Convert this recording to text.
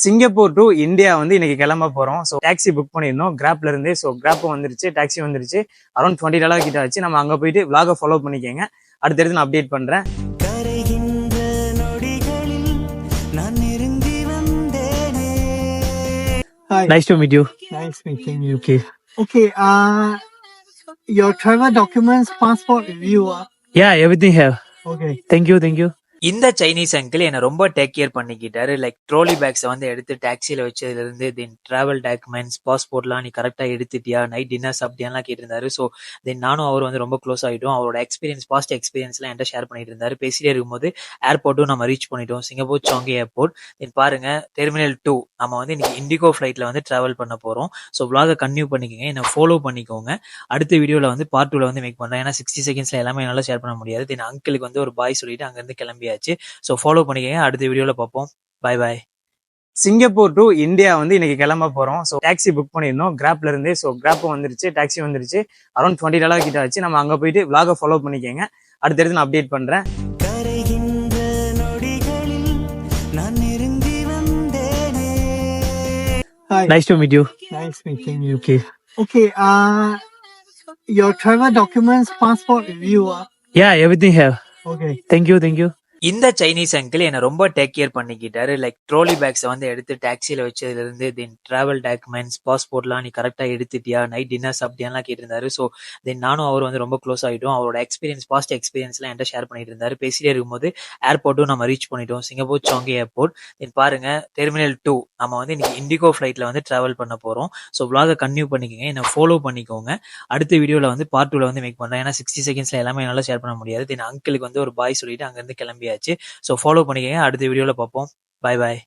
Singapore to India வந்து இன்னைக்கு கிளம்ப போறோம். ஸோ டாக்ஸி புக் பண்ணியிருந்தோம் கிராப்ல இருந்து. ஸோ கிராப்பும் வந்துருச்சு, டாக்ஸி வந்துருச்சு. அரௌண்ட் $20 கிட்ட ஆச்சு. நம்ம அங்க போயிட்டு vlog ஃபாலோ பண்ணிக்கங்க. அடுத்தடுத்து நான் அப்டேட் பண்றேன். Hi. Nice to meet you. Nice meeting you. Okay. Okay, your travel documents, passport with you. Yeah, everything have. Okay. Thank you, thank you. இந்த சைனீஸ் அங்கிள் என்னை ரொம்ப டேக் கேர் பண்ணிக்கிட்டாரு. லைக் ட்ரோலி பேக்ஸை வந்து எடுத்து டாக்ஸியில் வச்சதுல இருந்து தென் travel documents, பாஸ்போர்ட்லாம் நீ கரெக்டாக எடுத்துட்டியா, night dinner சாப்பிட்டியான்லாம் கேட்டிருந்தாரு. ஸோ தென் நானும் அவர் வந்து ரொம்ப க்ளோஸ் ஆகிட்டோம். அவரோட எக்ஸ்பீரியன்ஸ், பாஸ்ட் எக்ஸ்பீரியன்ஸ்லாம் என்கிட்ட ஷேர் பண்ணிட்டு இருந்தாரு. பேசிட்டே இருக்கும்போது ஏர்போர்ட்டும் நம்ம ரீச் பண்ணிட்டோம், சிங்கப்பூர் சாங்கி ஏர்போர்ட். தென் பாருங்க, டெர்மினல் 2 நம்ம வந்து இன்னைக்கு இண்டிகோ ஃப்ளைட்டில் வந்து ட்ராவல் பண்ண போகிறோம். ஸோ vlog கன்டினியூ பண்ணிக்கோங்க, என்னை ஃபாலோ பண்ணிக்கோங்க. அடுத்த வீடியோவில் வந்து பார்ட் 2ல வந்து மேக் பண்ணுறேன். ஏன்னா 60 செகண்ட்ஸில் எல்லாமே என்னால் ஷேர் பண்ண முடியாது. தென் அங்கிளுக்கு வந்து ஒரு பாய் சொல்லிட்டு அங்கேருந்து கிளம்பியாச்சு. ஸோ ஃபாலோ பண்ணிக்கங்க. அடுத்த வீடியோவில் பார்ப்போம். Bye bye. Singapore to India வந்து இன்னைக்கு கிளம்ப போறோம். ஸோ டாக்ஸி புக் பண்ணியிருந்தோம் கிராப்ல இருந்து. ஸோ கிராப்பும் வந்துருச்சு, டாக்ஸி வந்துருச்சு. அரௌண்ட் $20 கிட்ட ஆச்சு. நம்ம அங்க போயிட்டு vlog ஃபாலோ பண்ணிக்கங்க. அடுத்தடுத்து நான் அப்டேட் பண்றேன். Hi. Nice to meet you. Nice meeting you. Okay. Okay, your travel documents, passport with you. Yeah, everything have. Okay. Thank you, thank you. இந்த சைனீஸ் அங்கிள் என்னை ரொம்ப டேக் கேர் பண்ணிக்கிட்டாரு. லைக் ட்ரோலி பேக்ஸை வந்து எடுத்து டாக்ஸியில் வச்சதுல இருந்து தென் travel documents, பாஸ்போர்ட்லாம் நீ கரெக்டாக எடுத்துட்டியா, night dinner சாப்பிட்டியான்லாம் கேட்டிருந்தாரு. ஸோ தென் நானும் அவர் வந்து ரொம்ப க்ளோஸ் ஆகிட்டோம். அவரோட எக்ஸ்பீரியன்ஸ், பாஸ்ட் எக்ஸ்பீரியன்ஸ்லாம் என்கிட்ட ஷேர் பண்ணிட்டு இருந்தாரு. பேசிட்டே இருக்கும்போது ஏர்போர்ட்டும் நம்ம ரீச் பண்ணிட்டோம், சிங்கப்பூர் சாங்கி ஏர்போர்ட். தென் பாருங்க, டெர்மினல் 2 நம்ம வந்து இன்னைக்கு இண்டிகோ ஃப்ளைட்டில் வந்து ட்ராவல் பண்ண போகிறோம். ஸோ vlog கன்டினியூ பண்ணிக்கோங்க, என்னை ஃபாலோ பண்ணிக்கோங்க. அடுத்த வீடியோவில் வந்து பார்ட் 2ல வந்து மேக் பண்ணுறேன். ஏன்னா 60 செகண்ட்ஸில் எல்லாமே என்னால் ஷேர் பண்ண முடியாது. தென் அங்கிளுக்கு வந்து ஒரு பாய் சொல்லிட்டு அங்கேருந்து கிளம்பியாச்சு. ஸோ ஃபாலோ பண்ணிக்கங்க. அடுத்த வீடியோவில் பார்ப்போம். Bye bye.